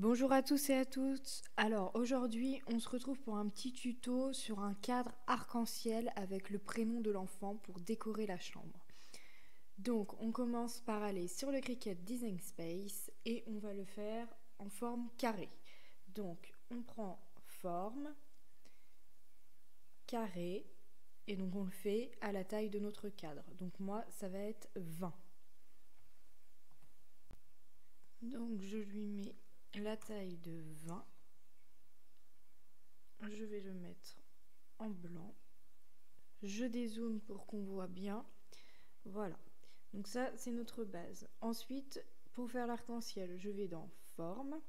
Bonjour à tous et à toutes. Alors aujourd'hui, on se retrouve pour un petit tuto sur un cadre arc-en-ciel avec le prénom de l'enfant pour décorer la chambre. Donc on commence par aller sur le Cricut Design Space et on va le faire en forme carrée. Donc on prend forme, carré et donc on le fait à la taille de notre cadre. Donc moi ça va être 20. Donc je lui mets la taille de 20. Je vais le mettre en blanc. Je dézoome pour qu'on voit bien. Voilà. Donc ça, c'est notre base. Ensuite, pour faire l'arc-en-ciel, je vais dans Forme.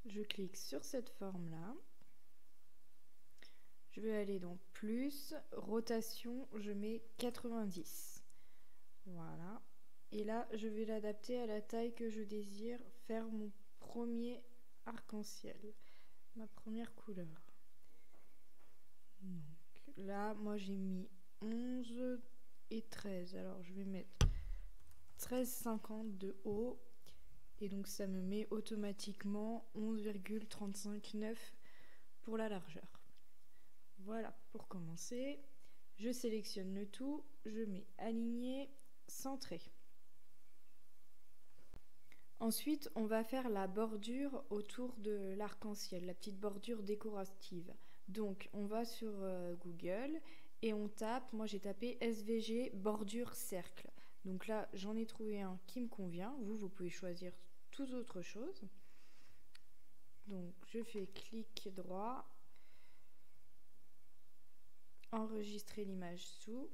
Je clique sur cette forme-là. Je vais aller dans Plus, Rotation, je mets 90. Voilà. Et là, je vais l'adapter à la taille que je désire faire mon premier arc-en-ciel. Ma première couleur. Donc là, moi j'ai mis 11 et 13. Alors je vais mettre 13,50 de haut. Et donc ça me met automatiquement 11,359 pour la largeur. Voilà, pour commencer, je sélectionne le tout, je mets aligné, centré. Ensuite, on va faire la bordure autour de l'arc-en-ciel, la petite bordure décorative. Donc, on va sur Google et on tape, moi j'ai tapé SVG bordure cercle. Donc là, j'en ai trouvé un qui me convient. Vous pouvez choisir toute autre chose. Donc, je fais clic droit, enregistrer l'image sous.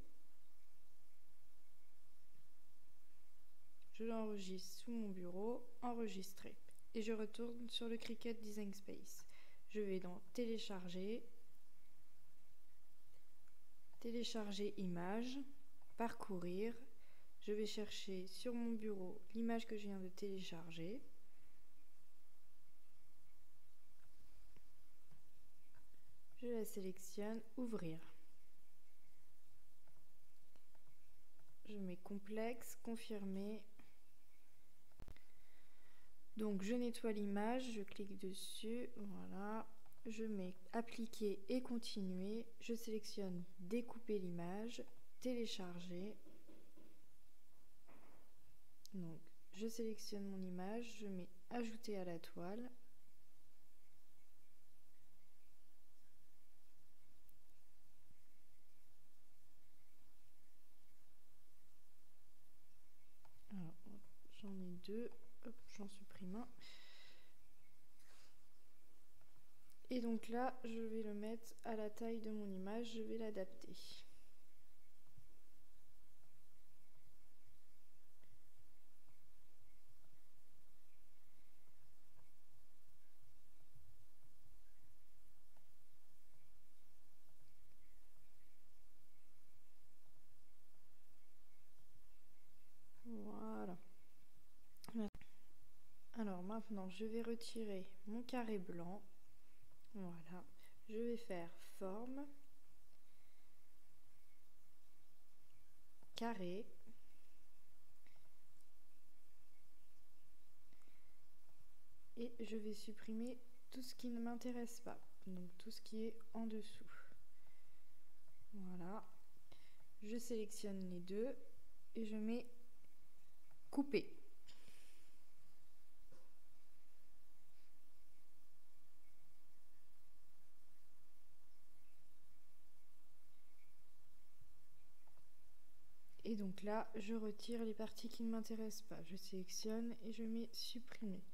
Je l'enregistre sous mon bureau, enregistrer. Et je retourne sur le Cricut Design Space. Je vais dans télécharger, télécharger image, parcourir. Je vais chercher sur mon bureau l'image que je viens de télécharger. Je la sélectionne, ouvrir. Je mets complexe, confirmer. Donc je nettoie l'image, je clique dessus, voilà. Je mets appliquer et continuer. Je sélectionne découper l'image, télécharger. Donc je sélectionne mon image, je mets ajouter à la toile. Alors j'en ai deux, hop, j'en supprime un. Et donc là, je vais le mettre à la taille de mon image, je vais l'adapter. Voilà. Alors maintenant, je vais retirer mon carré blanc. Voilà. Je vais faire forme, carré. Et je vais supprimer tout ce qui ne m'intéresse pas. Donc tout ce qui est en dessous. Voilà. Je sélectionne les deux et je mets couper. Et donc là, je retire les parties qui ne m'intéressent pas. Je sélectionne et je mets supprimer.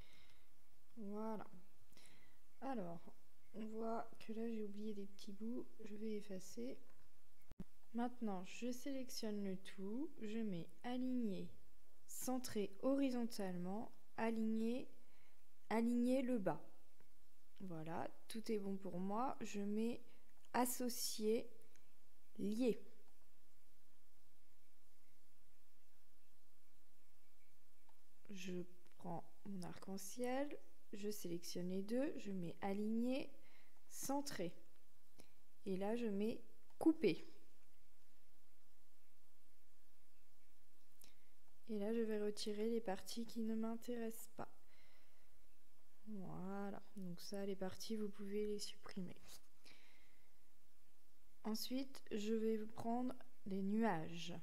Voilà. Alors, on voit que là, j'ai oublié des petits bouts. Je vais effacer. Maintenant, je sélectionne le tout. Je mets aligner, centrer horizontalement, aligner, aligner le bas. Voilà, tout est bon pour moi. Je mets associer, lier. Je prends mon arc-en-ciel, je sélectionne les deux, je mets aligner, centrer. Et là, je mets couper. Et là, je vais retirer les parties qui ne m'intéressent pas. Voilà, donc ça, les parties, vous pouvez les supprimer. Ensuite, je vais prendre les nuages.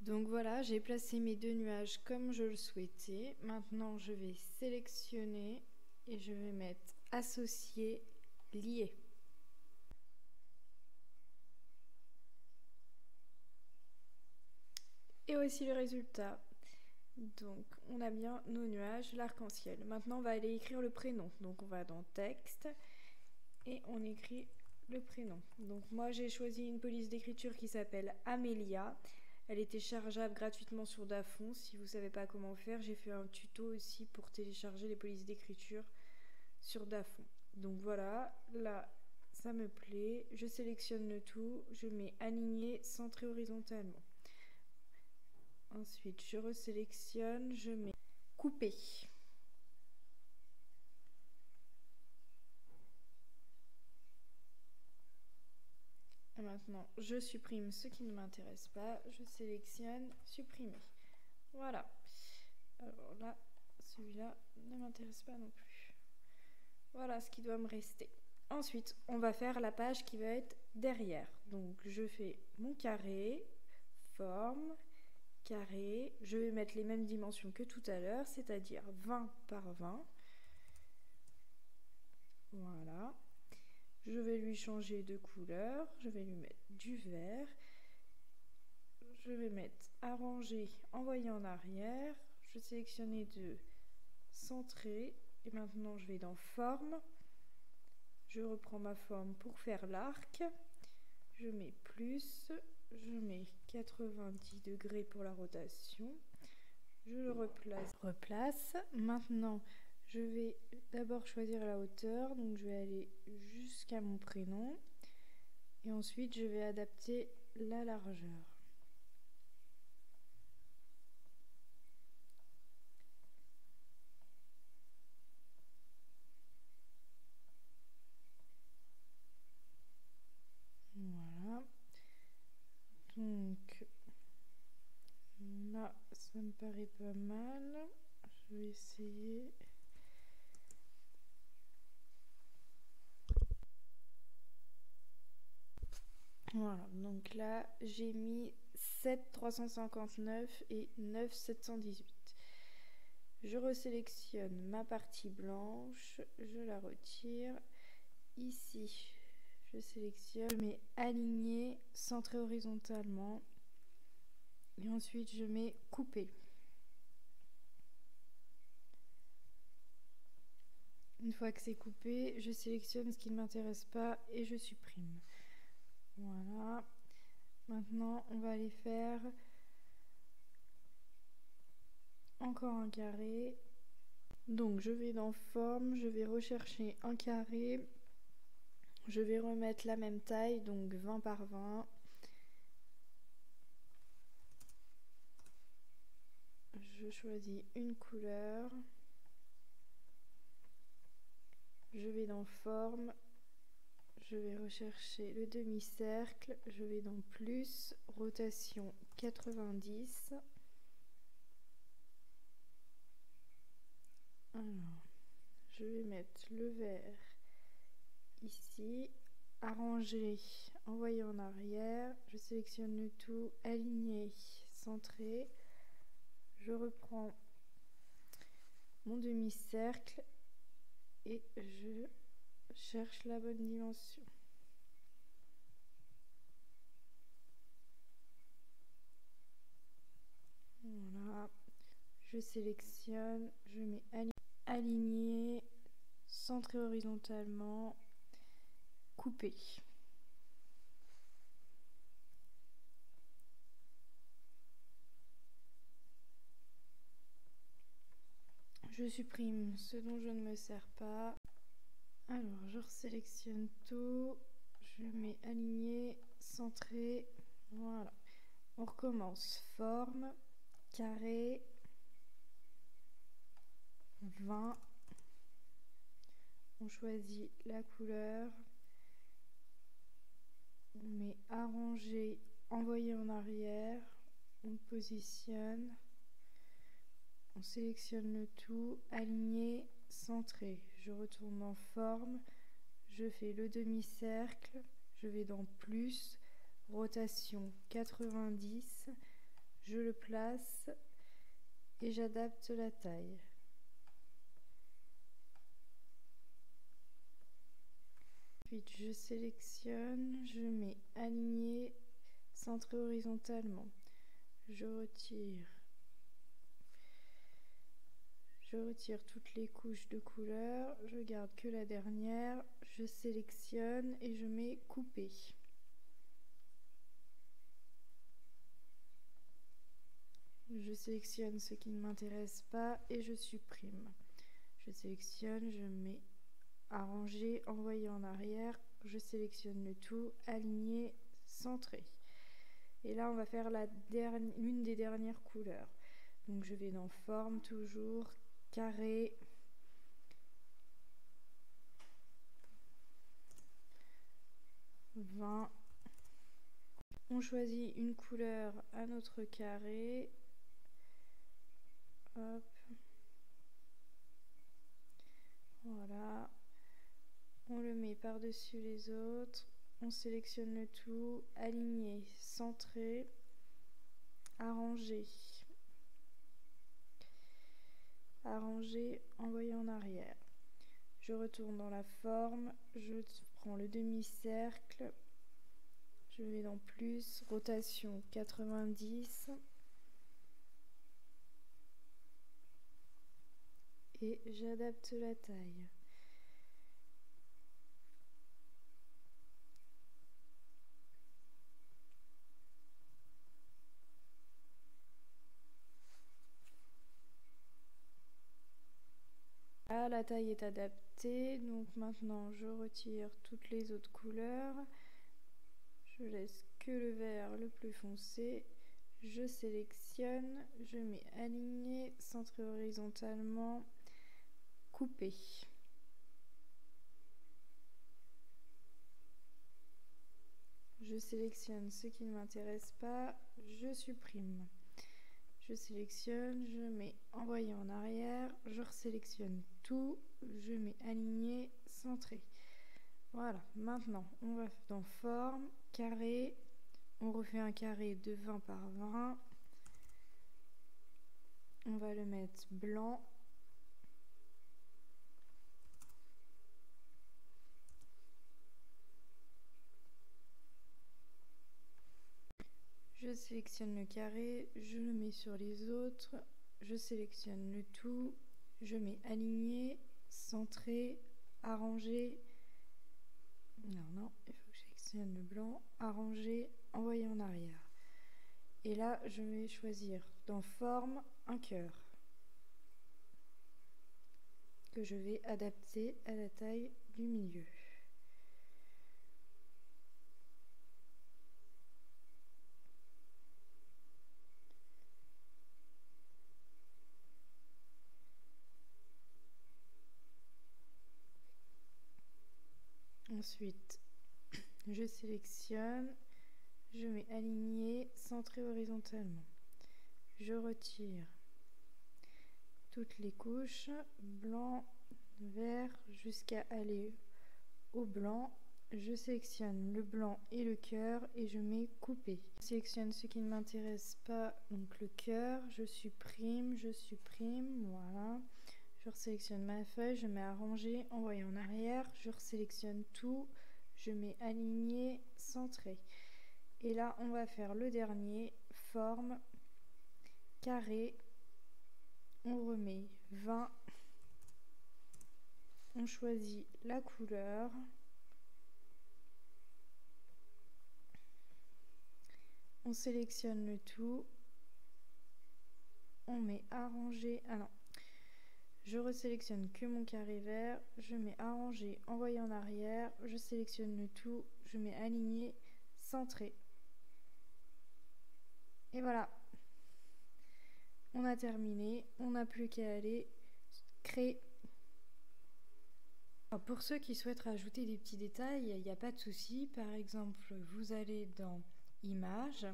Donc voilà, j'ai placé mes deux nuages comme je le souhaitais. Maintenant, je vais sélectionner et je vais mettre associer, lier. Et voici le résultat. Donc, on a bien nos nuages, l'arc-en-ciel. Maintenant, on va aller écrire le prénom. Donc, on va dans texte et on écrit le prénom. Donc, moi, j'ai choisi une police d'écriture qui s'appelle Amélia. Elle est téléchargeable gratuitement sur Dafont. Si vous ne savez pas comment faire, j'ai fait un tuto aussi pour télécharger les polices d'écriture sur Dafont. Donc voilà, là, ça me plaît. Je sélectionne le tout. Je mets aligner, centré horizontalement. Ensuite, je resélectionne, je mets couper. Et maintenant, je supprime ce qui ne m'intéresse pas. Je sélectionne supprimer. Voilà. Alors là, celui-là ne m'intéresse pas non plus. Voilà ce qui doit me rester. Ensuite, on va faire la page qui va être derrière. Donc, je fais mon carré, forme, carré. Je vais mettre les mêmes dimensions que tout à l'heure, c'est-à-dire 20 par 20. Voilà. Je vais lui changer de couleur. Je vais lui mettre du vert. Je vais mettre arranger, envoyer en arrière. Je vais sélectionner de centrer. Et maintenant, je vais dans forme. Je reprends ma forme pour faire l'arc. Je mets plus. Je mets 90 degrés pour la rotation. Je le replace. Maintenant, je vais d'abord choisir la hauteur. Donc, je vais aller jusqu'à mon prénom. Et ensuite, je vais adapter la largeur. Voilà. Donc, là, ça me paraît pas mal. Je vais essayer. Voilà, donc là, j'ai mis 7 359 et 9 718. Je resélectionne ma partie blanche, je la retire. Ici, je sélectionne, je mets aligner, centré horizontalement. Et ensuite, je mets couper. Une fois que c'est coupé, je sélectionne ce qui ne m'intéresse pas et je supprime. Voilà. Maintenant, on va aller faire encore un carré. Donc, je vais dans forme, je vais rechercher un carré. Je vais remettre la même taille, donc 20 par 20. Je choisis une couleur. Je vais dans forme. Je vais rechercher le demi-cercle. Je vais dans plus, rotation 90. Alors, je vais mettre le vert ici. Arranger, envoyer en arrière. Je sélectionne le tout, aligner, centrer. Je reprends mon demi-cercle et je cherche la bonne dimension. Voilà, je sélectionne, je mets aligner, centrer horizontalement, couper. Je supprime ce dont je ne me sers pas. Alors, je sélectionne tout, je mets aligner, centrer, voilà. On recommence, forme, carré, 20. On choisit la couleur, on met arranger, envoyer en arrière, on positionne, On sélectionne le tout, aligné, centré. Je retourne en forme, je fais le demi-cercle, je vais dans plus, rotation 90, je le place et j'adapte la taille. Ensuite, je sélectionne, je mets aligné, centré horizontalement. Je retire toutes les couches de couleur, je garde que la dernière, je sélectionne et je mets couper. Je sélectionne ce qui ne m'intéresse pas et je supprime. Je sélectionne, je mets arranger, envoyer en arrière, je sélectionne le tout, aligner, centrer. Et là on va faire l'une des dernières couleurs. Donc je vais dans forme toujours, carré, -20. On choisit une couleur à notre carré. Hop. Voilà. On le met par-dessus les autres. On sélectionne le tout, aligner, centrer, arranger. Arranger, envoyer en arrière. Je retourne dans la forme, je prends le demi-cercle, je vais dans plus, rotation 90 et j'adapte la taille. Là, la taille est adaptée, donc maintenant je retire toutes les autres couleurs. Je laisse que le vert le plus foncé. Je sélectionne, je mets aligné, centré horizontalement, couper. Je sélectionne ce qui ne m'intéresse pas, je supprime. Je sélectionne, je mets envoyer en arrière, je resélectionne tout, je mets aligné, centré. Voilà, maintenant on va dans forme, carré, on refait un carré de 20 par 20. On va le mettre blanc. Je sélectionne le carré, je le mets sur les autres, je sélectionne le tout, je mets aligné, centré, arranger. Non, il faut que je sélectionne le blanc, arranger, envoyer en arrière. Et là, je vais choisir dans forme un cœur que je vais adapter à la taille du milieu. Ensuite, je sélectionne, je mets aligné, centré horizontalement. Je retire toutes les couches, blanc, vert, jusqu'à aller au blanc. Je sélectionne le blanc et le cœur et je mets couper. Je sélectionne ce qui ne m'intéresse pas, donc le cœur, je supprime, voilà. Je resélectionne ma feuille, je mets arranger, envoyer en arrière, je resélectionne tout, je mets aligné, centré. Et là, on va faire le dernier, forme, carré, on remet 20, on choisit la couleur, on sélectionne le tout, on met arranger, ah non, je resélectionne que mon carré vert, je mets arranger, envoyer en arrière, je sélectionne le tout, je mets aligné, centré. Et voilà, on a terminé, on n'a plus qu'à aller créer. Alors pour ceux qui souhaitent rajouter des petits détails, il n'y a pas de souci. Par exemple, vous allez dans Images,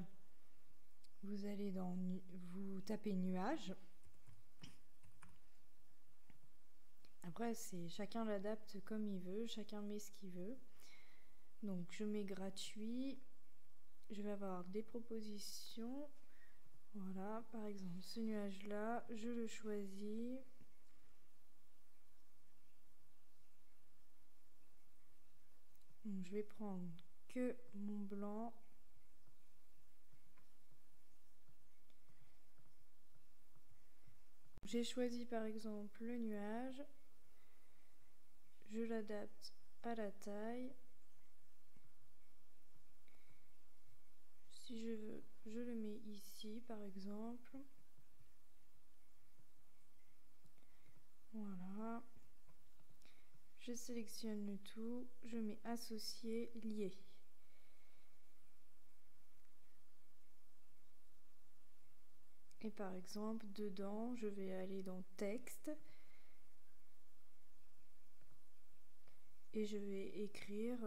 vous tapez nuages, Après, chacun l'adapte comme il veut, chacun met ce qu'il veut. Donc je mets gratuit, je vais avoir des propositions. Voilà, par exemple ce nuage là, je le choisis. Donc, je vais prendre que mon blanc. J'ai choisi par exemple le nuage, je l'adapte à la taille. Si je veux, je le mets ici par exemple. Voilà. Je sélectionne le tout, je mets associer, lier. Et par exemple, dedans, je vais aller dans texte et je vais écrire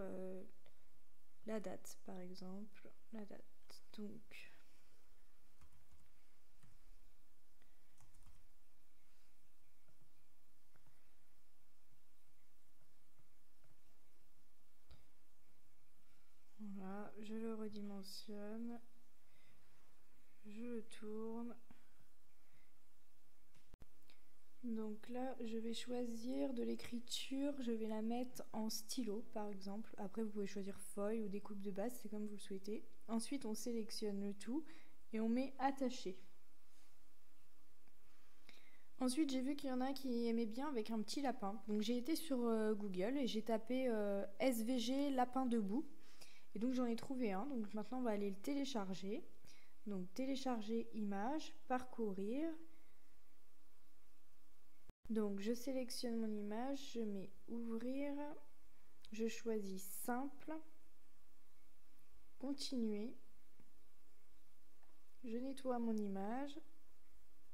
la date, par exemple, la date. Donc, voilà, je le redimensionne, je le tourne. Donc là, je vais choisir de l'écriture, je vais la mettre en stylo par exemple. Après, vous pouvez choisir feuille ou découpe de base, c'est comme vous le souhaitez. Ensuite, on sélectionne le tout et on met attacher. Ensuite, j'ai vu qu'il y en a qui aimaient bien avec un petit lapin. Donc j'ai été sur Google et j'ai tapé SVG lapin debout. Et donc j'en ai trouvé un. Donc maintenant, on va aller le télécharger. Donc télécharger image, parcourir. Donc je sélectionne mon image, je mets ouvrir, je choisis simple, continuer, je nettoie mon image,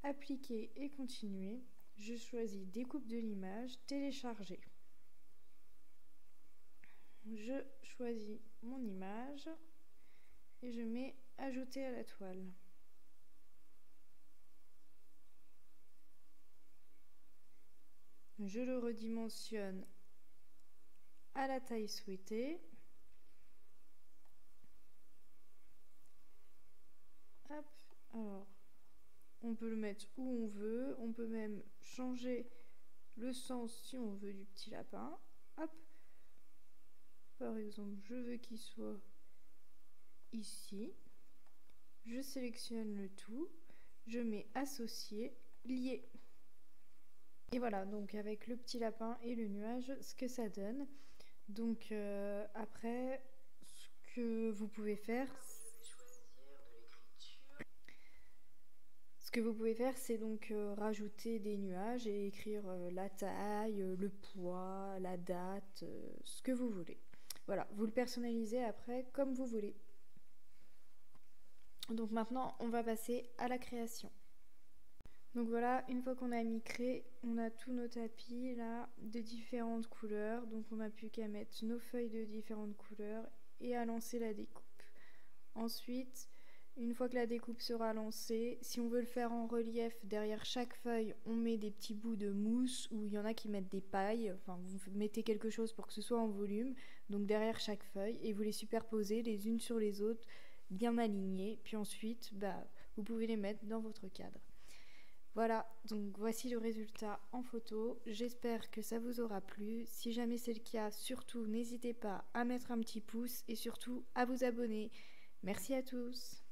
appliquer et continuer, je choisis découpe de l'image, télécharger. Je choisis mon image et je mets ajouter à la toile. Je le redimensionne à la taille souhaitée. Hop, alors on peut le mettre où on veut, on peut même changer le sens si on veut du petit lapin. Hop, par exemple, je veux qu'il soit ici. Je sélectionne le tout, je mets associer, lier. Et voilà, donc avec le petit lapin et le nuage, ce que ça donne. Donc après, ce que vous pouvez faire, c'est donc rajouter des nuages et écrire la taille, le poids, la date, ce que vous voulez. Voilà, vous le personnalisez après comme vous voulez. Donc maintenant, on va passer à la création. Donc voilà, une fois qu'on a mis créer, on a tous nos tapis là de différentes couleurs. Donc on n'a plus qu'à mettre nos feuilles de différentes couleurs et à lancer la découpe. Ensuite, une fois que la découpe sera lancée, si on veut le faire en relief, derrière chaque feuille, on met des petits bouts de mousse ou il y en a qui mettent des pailles. Enfin, vous mettez quelque chose pour que ce soit en volume. Donc derrière chaque feuille et vous les superposez les unes sur les autres, bien alignées. Puis ensuite, vous pouvez les mettre dans votre cadre. Voilà, donc voici le résultat en photo. J'espère que ça vous aura plu. Si jamais c'est le cas, surtout n'hésitez pas à mettre un petit pouce et surtout à vous abonner. Merci à tous.